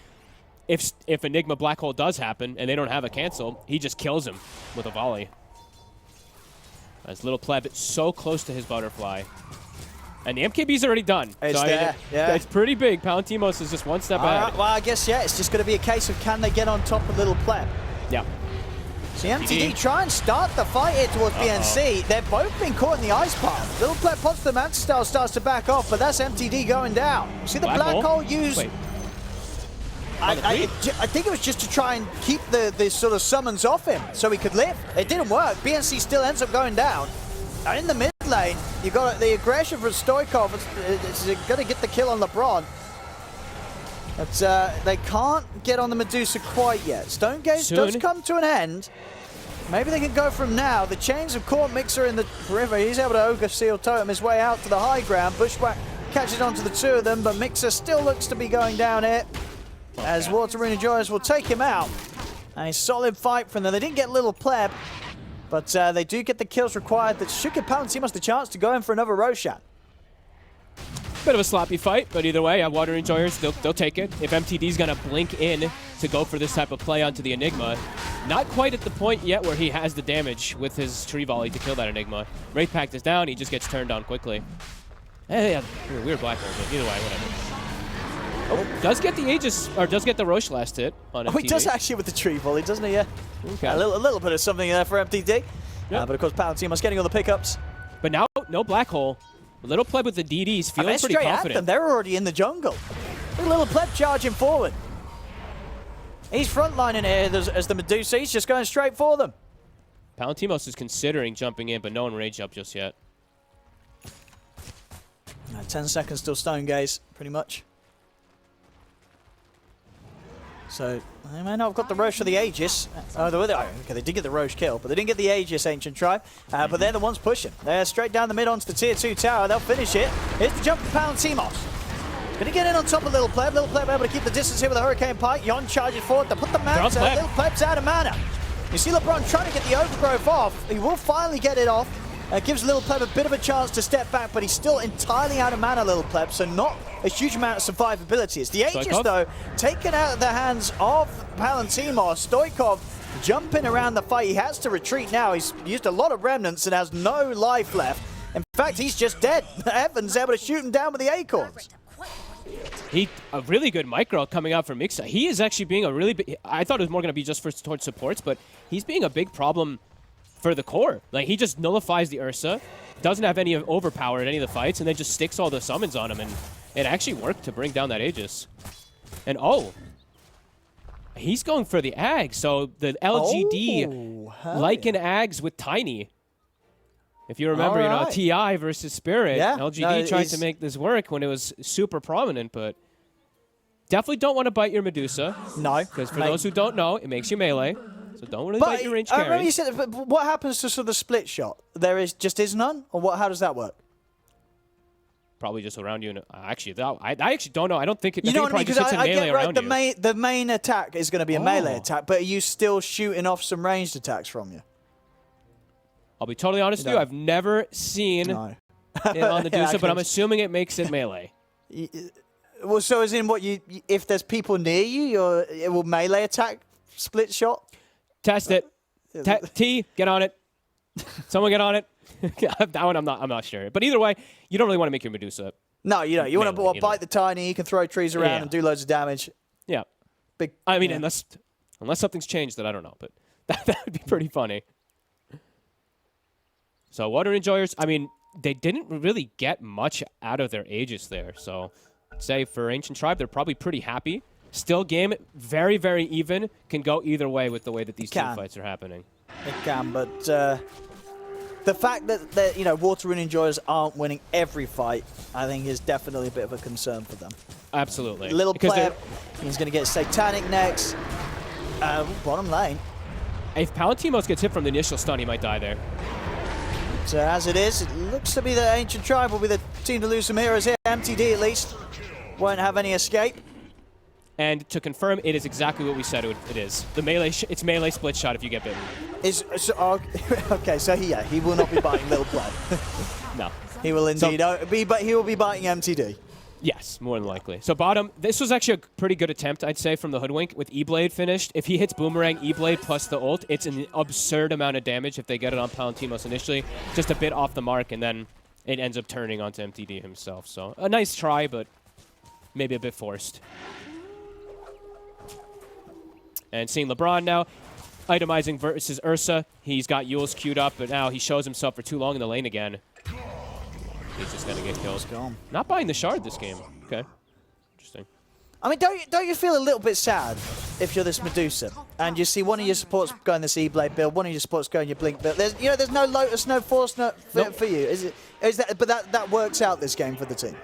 [SPEAKER 2] if Enigma Black Hole does happen and they don't have a cancel, he just kills him with a volley. As Little Pleb so close to his butterfly. And the MKB's already done.
[SPEAKER 1] It's
[SPEAKER 2] so
[SPEAKER 1] there, yeah.
[SPEAKER 2] It's pretty big. Palantimos is just one step ahead.
[SPEAKER 1] Well, I guess, yeah, it's just going to be a case of can they get on top of Little Pleb.
[SPEAKER 2] Yeah.
[SPEAKER 1] See, MTD try and start the fight here towards BNC. They've both been caught in the ice path. Little Pleb pops the Mantis starts to back off, but that's MTD going down. See the black hole use...
[SPEAKER 2] Wait.
[SPEAKER 1] I think it was just to try and keep the sort of summons off him so he could live. It didn't work. BNC still ends up going down. And in the mid lane, you got the aggression from Stoikov. It's going to get the kill on LeBron. But they can't get on the Medusa quite yet. Stonegaze does come to an end. Maybe they can go from now. The chains have caught Mixer in the river. He's able to Ogre Seal Totem his way out to the high ground. Bushwhack catches onto the two of them, but Mixer still looks to be going down here. As Rune Joyous will take him out. And a solid fight from them. They didn't get Little Pleb, but they do get the kills required that should give Palantimos the chance to go in for another Roshan.
[SPEAKER 2] Bit of a sloppy fight, but either way, Water Enjoyers, they'll take it. If MTD's going to blink in to go for this type of play onto the Enigma, not quite at the point yet where he has the damage with his tree volley to kill that Enigma. Wraith Pact is down, he just gets turned on quickly. Yeah, weird black hole, but either way, whatever. Oh, does get the Aegis, or does get the Roche last hit on MTD.
[SPEAKER 1] Oh, he does actually with the tree volley, doesn't he? Yeah.
[SPEAKER 2] Okay.
[SPEAKER 1] A little bit of something there for MTD.
[SPEAKER 2] Yep.
[SPEAKER 1] But of course, Palantimos getting all the pickups.
[SPEAKER 2] But now, no black hole. Little Pleb with the DDs, feeling pretty
[SPEAKER 1] straight
[SPEAKER 2] confident.
[SPEAKER 1] At them. They're already in the jungle. Look at Little Pleb charging forward. He's frontlining here as the Medusa. He's just going straight for them.
[SPEAKER 2] Palantimos is considering jumping in, but no one rage up just yet.
[SPEAKER 1] 10 seconds till Stone Gaze, pretty much. So, they may not have got the Roche for the Aegis. Oh, okay, they did get the Roche kill, but they didn't get the Aegis, Ancient Tribe. But they're the ones pushing. They're straight down the mid onto the Tier 2 tower. They'll finish it. Here's the jump from Palantimos. Gonna get in on top of Little Pleb. Little Pleb able to keep the distance here with a Hurricane Pike. Yon charges forward. They put the Manta. Little Pleb's out of mana. You see LeBron trying to get the Overgrowth off. He will finally get it off. Gives Little Pleb a bit of a chance to step back, but he's still entirely out of mana, Little Pleb, so not a huge amount of survivability. It's the Aegis, though, taken out of the hands of Palantimos. Stoikov jumping around the fight. He has to retreat now. He's used a lot of remnants and has no life left. In fact, he's just dead. Evans able to shoot him down with the Acorns.
[SPEAKER 2] A really good micro coming out from Mixa. He is actually being a really big... I thought it was more going to be just towards supports, but he's being a big problem for the core. Like, he just nullifies the Ursa, doesn't have any overpower in any of the fights, and then just sticks all the summons on him, and it actually worked to bring down that Aegis. And he's going for the Ag, so the LGD Lycan Ags with Tiny. If you remember, you know, TI versus Spirit, LGD tried to make this work when it was super prominent, but definitely don't want to bite your Medusa.
[SPEAKER 1] No.
[SPEAKER 2] Because for those who don't know, it makes you melee. So don't really bite your range carries.
[SPEAKER 1] I remember you said, but what happens to sort of the split shot? There is none? Or what? How does that work?
[SPEAKER 2] Probably just around you. And actually, I actually don't know. I don't think it.
[SPEAKER 1] You know what I mean? Because I get right.
[SPEAKER 2] You.
[SPEAKER 1] The main attack is going to be a melee attack, but are you still shooting off some ranged attacks from you?
[SPEAKER 2] I'll be totally honest with you. I've never seen it on the Dusa, but I'm assuming it makes it melee.
[SPEAKER 1] Well, so as in if there's people near you, it will melee attack split shot?
[SPEAKER 2] Test it. T, get on it. Someone get on it. That one I'm not sure. But either way, you don't really want to make your Medusa.
[SPEAKER 1] No, you don't. You want to bite the Tiny, you can throw trees around and do loads of damage.
[SPEAKER 2] Yeah.
[SPEAKER 1] Big.
[SPEAKER 2] I mean, unless something's changed that I don't know, but that would be pretty funny. So Water Enjoyers, I mean, they didn't really get much out of their Aegis there. So I'd say for Ancient Tribe, they're probably pretty happy. Still game very, very even. Can go either way with the way that these team fights are happening.
[SPEAKER 1] It can, but the fact that you know, Water Rune Enjoyers aren't winning every fight, I think is definitely a bit of a concern for them.
[SPEAKER 2] Absolutely.
[SPEAKER 1] Little player, he's going to get Satanic next. Bottom lane.
[SPEAKER 2] If Palantimos gets hit from the initial stun, he might die there.
[SPEAKER 1] So as it is, it looks to be the Ancient Tribe will be the team to lose some heroes here. MTD at least won't have any escape.
[SPEAKER 2] And to confirm, it is exactly what we said it is. The melee, it's melee split shot if you get bitten.
[SPEAKER 1] Okay, so he will not be biting Little Blood.
[SPEAKER 2] No.
[SPEAKER 1] He will indeed but he will be biting MTD.
[SPEAKER 2] Yes, more than likely. So bottom, this was actually a pretty good attempt, I'd say, from the Hoodwink with E-Blade finished. If he hits Boomerang, E-Blade plus the ult, it's an absurd amount of damage if they get it on Palantimos initially. Just a bit off the mark, and then it ends up turning onto MTD himself. So a nice try, but maybe a bit forced. And seeing LeBron now, itemizing versus Ursa. He's got Yules queued up, but now he shows himself for too long in the lane again. He's just going to get killed. Not buying the shard this game. Okay. Interesting.
[SPEAKER 1] I mean, don't you feel a little bit sad if you're this Medusa and you see one of your supports going this E-Blade build, one of your supports going your Blink build? There's, you know, there's no Lotus, no Force for you. Is that? But that works out this game for the team.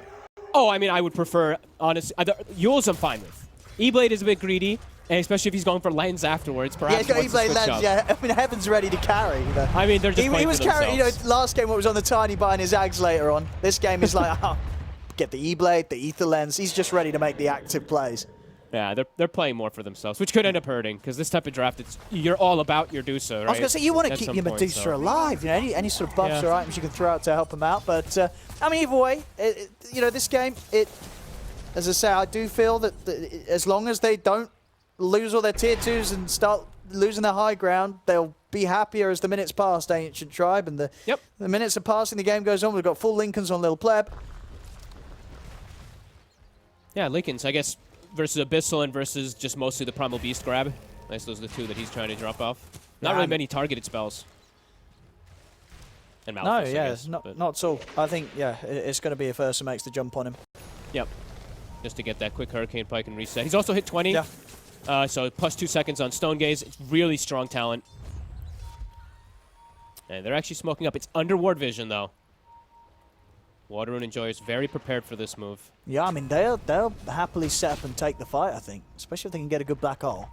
[SPEAKER 2] Oh, I mean, I would prefer, honestly, Yules I'm fine with. E-Blade is a bit greedy. And especially if he's going for lens afterwards, perhaps.
[SPEAKER 1] Yeah, he's got E-Blade lens. Yeah, I mean, Heaven's ready to carry. You know.
[SPEAKER 2] I mean, they're just
[SPEAKER 1] he was carrying. You know, last game what was on the Tiny buying his Ags later on. This game is like, get the E-Blade, the Ether lens. He's just ready to make the active plays.
[SPEAKER 2] Yeah, they're playing more for themselves, which could end up hurting because this type of draft, you're all about your Medusa, right?
[SPEAKER 1] I was gonna say you want to keep your Medusa alive. You know, any sort of buffs or items you can throw out to help him out. But I mean, either way, you know, this game, as I say, I do feel that as long as they don't lose all their tier 2s and start losing their high ground, they'll be happier as the minutes pass, Ancient Tribe, and the minutes are passing, the game goes on. We've got full Lincolns on Little Pleb.
[SPEAKER 2] Yeah, Lincolns, I guess, versus Abyssal and versus just mostly the Primal Beast grab. Nice, those are the two that he's trying to drop off. Not really many targeted spells. And Malphus,
[SPEAKER 1] no, yeah, not at all. I think, yeah, it's going to be if Ursa makes the jump on him.
[SPEAKER 2] Yep. Just to get that quick Hurricane Pike and reset. He's also hit 20.
[SPEAKER 1] Yeah.
[SPEAKER 2] So plus 2 seconds on Stone Gaze. It's really strong talent. And they're actually smoking up. It's under ward vision, though. Water Rune Enjoyers very prepared for this move.
[SPEAKER 1] Yeah, I mean, they'll happily set up and take the fight, I think. Especially if they can get a good black hole.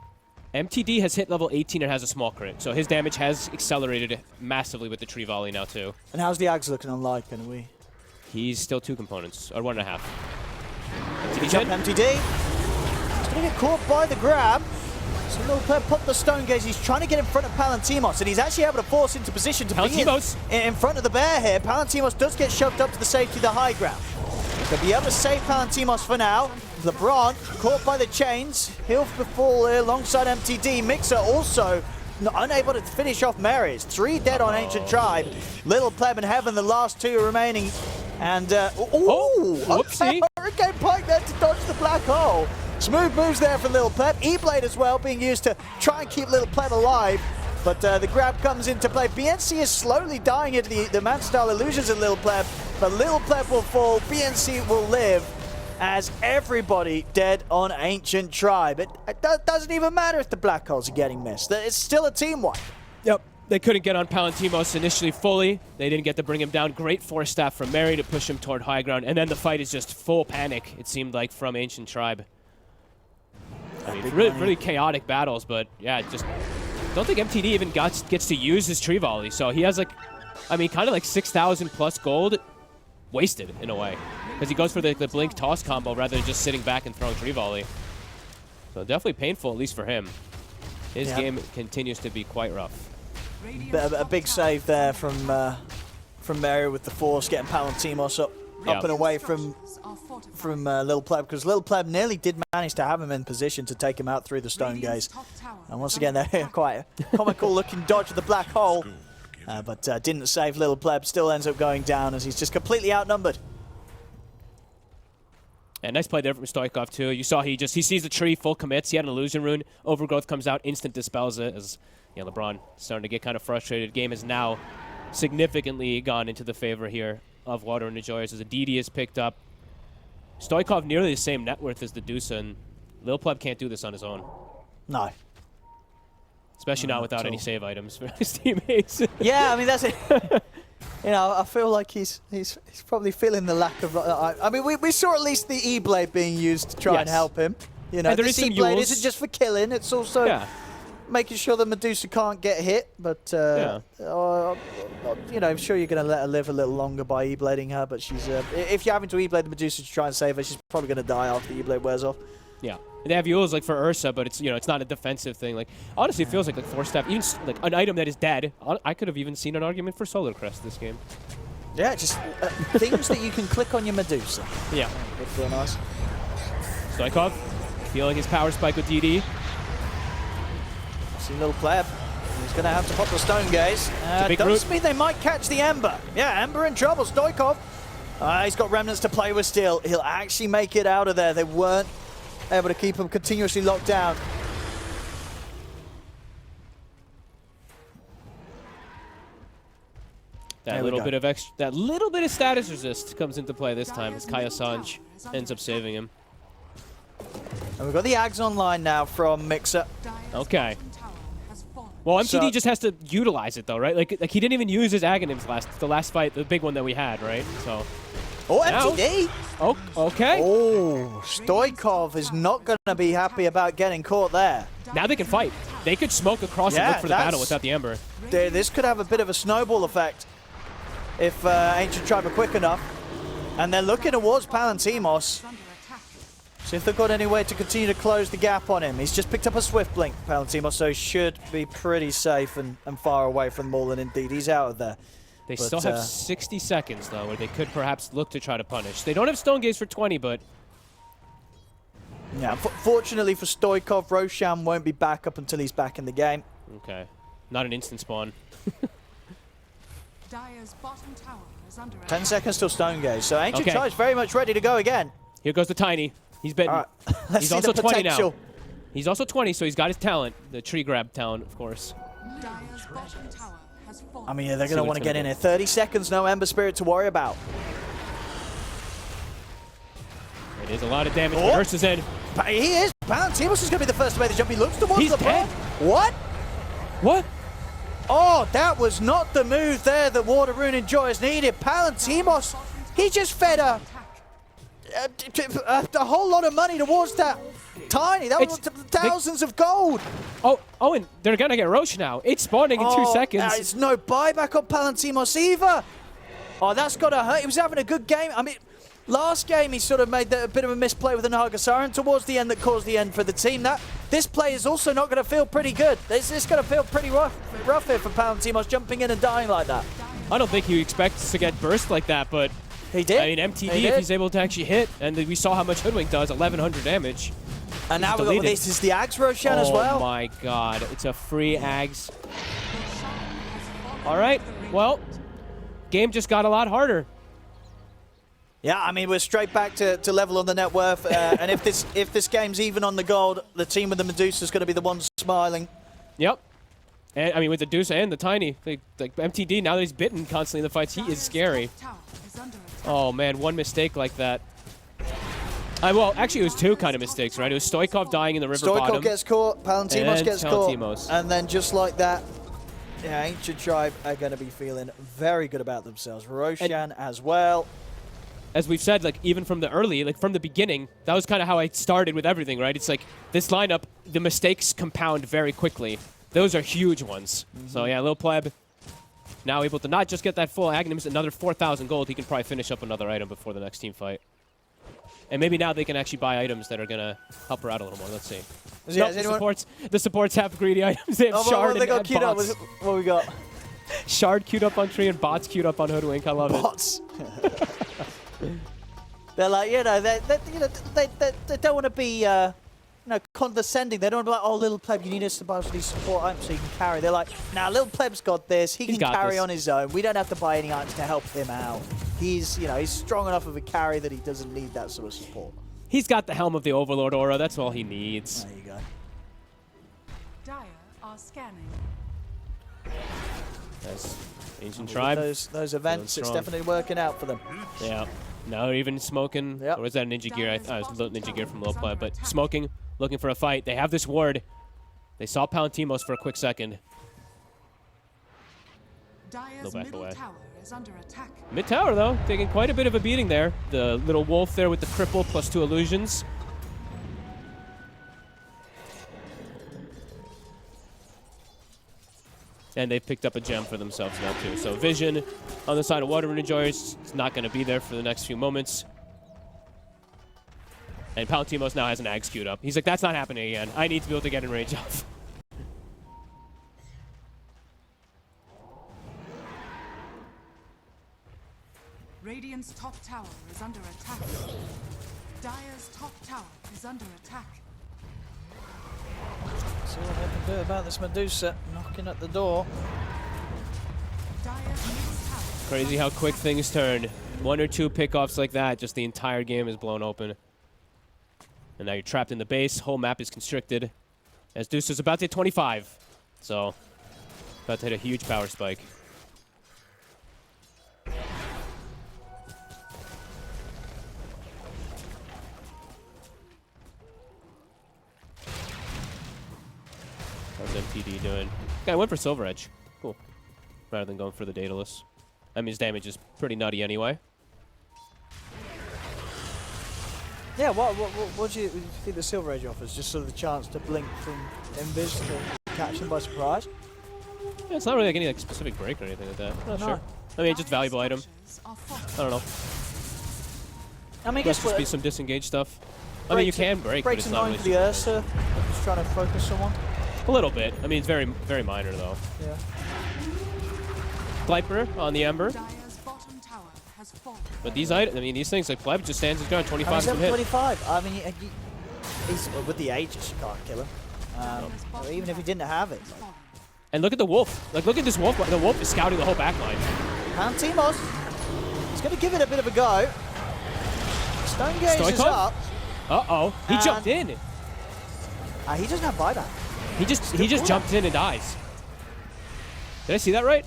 [SPEAKER 2] MTD has hit level 18 and has a small crit. So his damage has accelerated massively with the Tree Volley now, too.
[SPEAKER 1] And how's the Ags looking on Lycan?
[SPEAKER 2] He's still 2 components, or 1.5.
[SPEAKER 1] Jump MTD. He's going to get caught by the grab. So Little Pleb popped the Stone Gaze. He's trying to get in front of Palantimos, and he's actually able to force into position to be in front of the bear here. Palantimos does get shoved up to the safety of the high ground. He'll be able to save Palantimos for now. LeBron caught by the chains. He'll fall alongside MTD. Mixer also unable to finish off Mary's. 3 dead on Ancient Tribe. Little Pleb and Heaven, the last 2 remaining. And,
[SPEAKER 2] whoopsie.
[SPEAKER 1] Hurricane Pike there to dodge the black hole. Smooth moves there from Little Pleb. E-Blade as well being used to try and keep Little Pleb alive. But the grab comes into play. BNC is slowly dying into the man-style illusions of Little Pleb. But Little Pleb will fall. BNC will live. As everybody dead on Ancient Tribe. It doesn't even matter if the black holes are getting missed. It's still a team wipe.
[SPEAKER 2] Yep. They couldn't get on Palantimos initially fully. They didn't get to bring him down. Great force staff from Mary to push him toward high ground. And then the fight is just full panic, it seemed like, from Ancient Tribe. I mean, really chaotic battles, but yeah, just don't think MTD even gets to use his Tree Volley. So he has, like, I mean, kind of like 6,000 plus gold wasted in a way. Because he goes for the Blink Toss combo rather than just sitting back and throwing Tree Volley. So definitely painful, at least for him. His game continues to be quite rough.
[SPEAKER 1] A big save there from Mary with the force, getting Palantimos up and away from Little Pleb, because Little Pleb nearly did manage to have him in position to take him out through the Stone Gaze. And once again, they're quite a comical looking dodge of the black hole, but didn't save Little Pleb. Still ends up going down as he's just completely outnumbered.
[SPEAKER 2] And nice play there from Stoikov too. You saw he sees the tree, full commits. He had an illusion rune. Overgrowth comes out, instant dispels it. As LeBron starting to get kind of frustrated. Game is now significantly gone into the favor here of Water and Enjoyers as a DD is picked up. Stoikov nearly the same net worth as the Dusa, and Lil Pleb can't do this on his own.
[SPEAKER 1] No.
[SPEAKER 2] Especially not without any save items for his teammates.
[SPEAKER 1] Yeah, I mean, that's it. You know, I feel like he's probably feeling the lack of... I mean, we saw at least the E-Blade being used to try and help him. You know, the E-Blade isn't just for killing, it's also making sure the Medusa can't get hit. But, you know, I'm sure you're going to let her live a little longer by E-Blading her, but she's... if you're having to E-Blade the Medusa to try and save her, she's probably going to die after the E-Blade wears off.
[SPEAKER 2] Yeah. They have Yules like for Ursa, but it's, you know, it's not a defensive thing. Like, honestly, it feels like Force Staff, even like an item that is dead. I could have even seen an argument for Solar Crest this game.
[SPEAKER 1] Yeah, just things that you can click on your Medusa.
[SPEAKER 2] Yeah.
[SPEAKER 1] Would feel nice.
[SPEAKER 2] Stoikov feeling his power spike with DD.
[SPEAKER 1] See Little Pleb. He's going to have to pop the Stone Gaze. Does mean they might catch the Ember. Yeah, Ember in trouble. Stoikov. He's got Remnants to play with still. He'll actually make it out of there. They weren't able to keep him continuously locked down.
[SPEAKER 2] That little bit of status resist comes into play this time as Kaya Sanj ends up saving him.
[SPEAKER 1] And we've got the Ags online now from Mixer.
[SPEAKER 2] Okay. Well, MTD just has to utilize it though, right? Like he didn't even use his Aghanims the last fight, the big one that we had, right? So.
[SPEAKER 1] Oh, MTD!
[SPEAKER 2] Oh, okay.
[SPEAKER 1] Oh, Stoikov is not going to be happy about getting caught there.
[SPEAKER 2] Now they can fight. They could smoke across and look for the battle without the Ember.
[SPEAKER 1] This could have a bit of a snowball effect if Ancient Tribe are quick enough. And they're looking towards Palantimos. See if they've got any way to continue to close the gap on him. He's just picked up a Swift Blink, Palantimos, so he should be pretty safe and far away from them all, and indeed he's out of there.
[SPEAKER 2] They still have 60 seconds, though, where they could perhaps look to try to punish. They don't have Stone Gaze for 20, but...
[SPEAKER 1] Yeah, fortunately for Stoikov, Roshan won't be back up until he's back in the game.
[SPEAKER 2] Okay. Not an instant spawn.
[SPEAKER 5] Dire's bottom tower is under
[SPEAKER 1] 10 seconds till Stone Gaze, so Ancient Tribe's very much ready to go again.
[SPEAKER 2] Here goes the Tiny. He's bitten.
[SPEAKER 1] All right.
[SPEAKER 2] He's also 20 now. He's also 20, so he's got his talent. The tree grab talent, of course.
[SPEAKER 5] Dire's bottom tower.
[SPEAKER 1] I mean, they're going to want to get in here. 30 seconds, no Ember Spirit to worry about.
[SPEAKER 2] It is a lot of damage. Oh. Ursa's in.
[SPEAKER 1] He is. Palantimos is going to be the first to make the jump. He looks towards
[SPEAKER 2] He's
[SPEAKER 1] the
[SPEAKER 2] dead.
[SPEAKER 1] What?
[SPEAKER 2] What?
[SPEAKER 1] Oh, that was not the move there that Water Rune and Joyous needed. Palantimos, he just fed a whole lot of money towards that Tiny. That was thousands of gold.
[SPEAKER 2] Oh, and they're going to get Roche now. It's spawning in 2 seconds.
[SPEAKER 1] There's no buyback on Palantimos either. Oh, that's got to hurt. He was having a good game. I mean, last game he sort of made a bit of a misplay with the Naga Siren towards the end that caused the end for the team. This play is also not going to feel pretty good. It's going to feel pretty rough here for Palantimos jumping in and dying like that.
[SPEAKER 2] I don't think he expects to get burst like that, but
[SPEAKER 1] he did.
[SPEAKER 2] I mean, MTD, if he's able to actually hit, and we saw how much Hoodwink does, 1,100 damage.
[SPEAKER 1] And now we've got this is the Ags Roshan as well.
[SPEAKER 2] Oh my god, it's a free Ags. All right, well, game just got a lot harder.
[SPEAKER 1] Yeah, I mean, we're straight back to level on the net worth. And if this game's even on the gold, the team with the Medusa is going to be the one smiling.
[SPEAKER 2] Yep. And I mean, with the Medusa and the Tiny, like MTD, now that he's bitten constantly in the fights, he is scary. Oh man, one mistake like that. Well, actually, it was two kind of mistakes, right? It was Stoikov dying in the river bottom.
[SPEAKER 1] Stoikov gets caught, Palantimos gets
[SPEAKER 2] caught,
[SPEAKER 1] and then just like that, yeah, Ancient Tribe are going to be feeling very good about themselves. Roshan as well.
[SPEAKER 2] As we've said, like even from the early, like from the beginning, that was kind of how I started with everything, right? It's like this lineup, the mistakes compound very quickly. Those are huge ones. So yeah, Lil Pleb now able to not just get that full Aghanims, another 4,000 gold. He can probably finish up another item before the next team fight. And maybe now they can actually buy items that are going to help her out a little more. Let's see.
[SPEAKER 1] Yeah,
[SPEAKER 2] the supports have greedy items. They have Shard and bots.
[SPEAKER 1] What we got?
[SPEAKER 2] Shard queued up on Tree and bots queued up on Hoodwink. I love
[SPEAKER 1] bots. They're like, you know, they don't want to be, condescending. They don't want to be like, oh, Little Pleb, you need us to buy these support items so you can carry. They're like, nah, Little Pleb's got this. He can carry on his own. We don't have to buy any items to help him out. He's strong enough of a carry that he doesn't need that sort of support.
[SPEAKER 2] He's got the Helm of the Overlord aura. That's all he needs.
[SPEAKER 1] There you go.
[SPEAKER 5] Dire are scanning.
[SPEAKER 2] Nice. Ancient Tribe.
[SPEAKER 1] Those events, it's definitely working out for them.
[SPEAKER 2] Yeah. Now even smoking.
[SPEAKER 1] Yep.
[SPEAKER 2] Or was that Ninja Gear? It was Ninja Gear from Low Play, but smoking, looking for a fight. They have this ward. They saw Palantimos for a quick second.
[SPEAKER 5] Dire's
[SPEAKER 2] back
[SPEAKER 5] middle
[SPEAKER 2] away.
[SPEAKER 5] tower is under attack.
[SPEAKER 2] Mid tower though, taking quite a bit of a beating there. The little wolf there with the cripple plus 2 illusions. And they've picked up a gem for themselves now too. So Vision on the side of Water Rune Enjoyers is not going to be there for the next few moments. And Palantimos now has an Ag queued up. He's like, that's not happening again. I need to be able to get in range of.
[SPEAKER 5] Radiant's top tower is under attack. Dire's top tower is under attack.
[SPEAKER 1] See what they can do about this Medusa knocking at the door.
[SPEAKER 5] Dire's middle tower.
[SPEAKER 2] Crazy how quick things turn. 1 or 2 pickoffs like that, just the entire game is blown open. And now you're trapped in the base. Whole map is constricted. As Deuce is about to hit 25. So, about to hit a huge power spike. How's MTD doing? Guy went for Silver Edge. Cool. Rather than going for the Daedalus. I mean, his damage is pretty nutty anyway.
[SPEAKER 1] Yeah, what do you think the Silver Edge offers? Just sort of the chance to blink from Invis to catch them by surprise?
[SPEAKER 2] Yeah, it's not really like any specific break or anything like that. I'm not
[SPEAKER 1] No.
[SPEAKER 2] sure. I mean, it's just valuable item.
[SPEAKER 5] Structures are fortified.
[SPEAKER 2] I don't know.
[SPEAKER 1] I mean, I
[SPEAKER 2] Must
[SPEAKER 1] guess
[SPEAKER 2] just be some disengaged stuff. I mean, you can break, but
[SPEAKER 1] breaks
[SPEAKER 2] it's not really
[SPEAKER 1] annoying for the
[SPEAKER 2] super
[SPEAKER 1] Ursa. Just trying to focus someone.
[SPEAKER 2] A little bit. I mean, it's very, very minor though.
[SPEAKER 1] Yeah.
[SPEAKER 2] Glyper on the Ember,
[SPEAKER 5] Dire's bottom tower has fallen.
[SPEAKER 2] but these items, I mean, these things like Pleb just stands his ground. 25
[SPEAKER 1] He's
[SPEAKER 2] some hit.
[SPEAKER 1] 25. I mean, he's with the Aegis, you can't kill him. Or even if he didn't have it.
[SPEAKER 2] And look at the wolf. Like, look at this wolf. The wolf is scouting the whole backline.
[SPEAKER 1] Palantimos, he's going to give it a bit of a go. Stone Gaze is
[SPEAKER 2] Stoikov?
[SPEAKER 1] up.
[SPEAKER 2] Uh-oh. He
[SPEAKER 1] And-
[SPEAKER 2] jumped in.
[SPEAKER 1] He doesn't have buyback.
[SPEAKER 2] He just jumped in and dies. Did I see that right?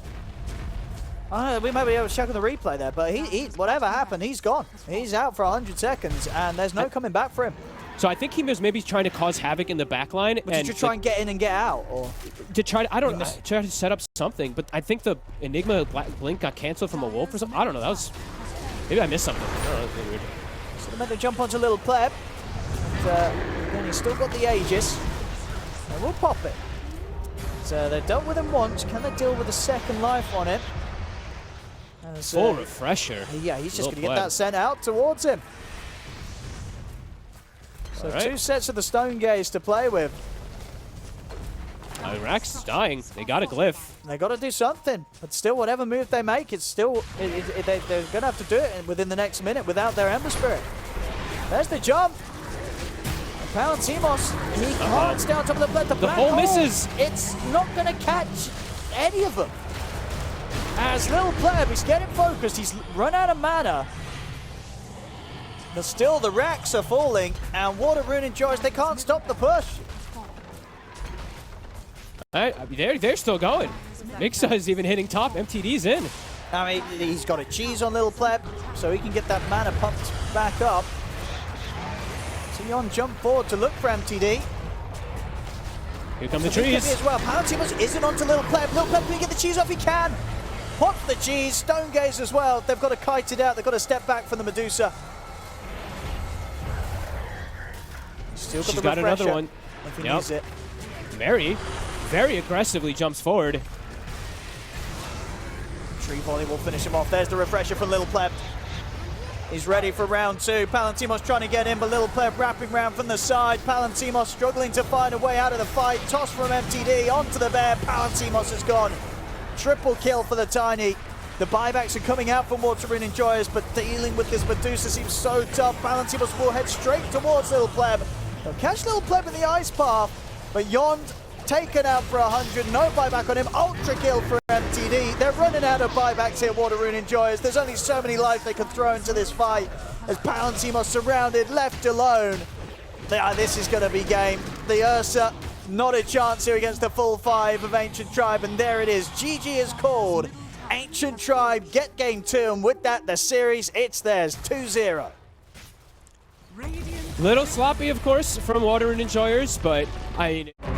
[SPEAKER 1] We might be able to check on the replay there, but he whatever happened, he's gone. He's out for 100 seconds, and there's no coming back for him.
[SPEAKER 2] So I think he was maybe trying to cause havoc in the backline.
[SPEAKER 1] But did you try and get in and get out, or
[SPEAKER 2] to try to, I don't know, try to set up something, but I think the Enigma Blink got canceled from a wolf or something. I don't know. That was, maybe I missed something. I don't know. That was weird.
[SPEAKER 1] so they meant to jump onto Little Pleb. But then he's still got the Aegis. And we'll pop it. So they dealt with him once. Can they deal with a second life on it? As,
[SPEAKER 2] Full refresher.
[SPEAKER 1] yeah, he's just
[SPEAKER 2] Little
[SPEAKER 1] going to get
[SPEAKER 2] Pleb.
[SPEAKER 1] that sent out towards him. So
[SPEAKER 2] All right.
[SPEAKER 1] 2 sets of the Stone Gaze to play with.
[SPEAKER 2] Rax is dying. They got a glyph.
[SPEAKER 1] They got to do something. But still, whatever move they make, it's still they're going to have to do it within the next minute without their Ember Spirit. There's the jump. Palantimos, he can't stay on top of the Pleb. The black
[SPEAKER 2] hole
[SPEAKER 1] hole,
[SPEAKER 2] misses.
[SPEAKER 1] It's not going to catch any of them. As Little Pleb, he's getting focused. He's run out of mana. But still, the racks are falling, and Water Rune enjoys. They can't stop the push.
[SPEAKER 2] All right, they're still going. Mixa is even hitting top. MTD's in.
[SPEAKER 1] I mean, he's got a cheese on Little Pleb, so he can get that mana pumped back up. So Yon jump forward to look for MTD.
[SPEAKER 2] Here come the
[SPEAKER 1] So he can be
[SPEAKER 2] trees.
[SPEAKER 1] as well. Palantimos isn't onto Little Pleb. Little Pleb, can he get the cheese off? He can. Pop the cheese. Stone Gaze as well. They've got to kite it out. They've got to step back from the Medusa. Still got
[SPEAKER 2] She's
[SPEAKER 1] the
[SPEAKER 2] got another
[SPEAKER 1] refresher
[SPEAKER 2] one.
[SPEAKER 1] if he
[SPEAKER 2] Yep.
[SPEAKER 1] needs it.
[SPEAKER 2] Mary very aggressively jumps forward.
[SPEAKER 1] Tree volley will finish him off. There's the refresher from Little Pleb. He's ready for round 2. Palantimos trying to get in, but Little Pleb wrapping round from the side. Palantimos struggling to find a way out of the fight. Toss from MTD onto the bear. Palantimos is gone. Triple kill for the Tiny. The buybacks are coming out from Water Rune Enjoyers, but dealing with this Medusa seems so tough. Palantimos will head straight towards Little Pleb. They'll catch Little Pleb in the ice path, but Yond taken out for 100. No buyback on him. Ultra kill for MTD. They're running out of buybacks here, Water Rune Enjoyers. There's only so many life they can throw into this fight as Palantimos surrounded, left alone. This is going to be game. The Ursa, not a chance here against the full 5 of Ancient Tribe, and there it is. GG is called. Ancient Tribe get game 2, and with that, the series, it's theirs, 2-0.
[SPEAKER 5] Radiant
[SPEAKER 2] Little sloppy, of course, from Water and Enjoyers, but I mean.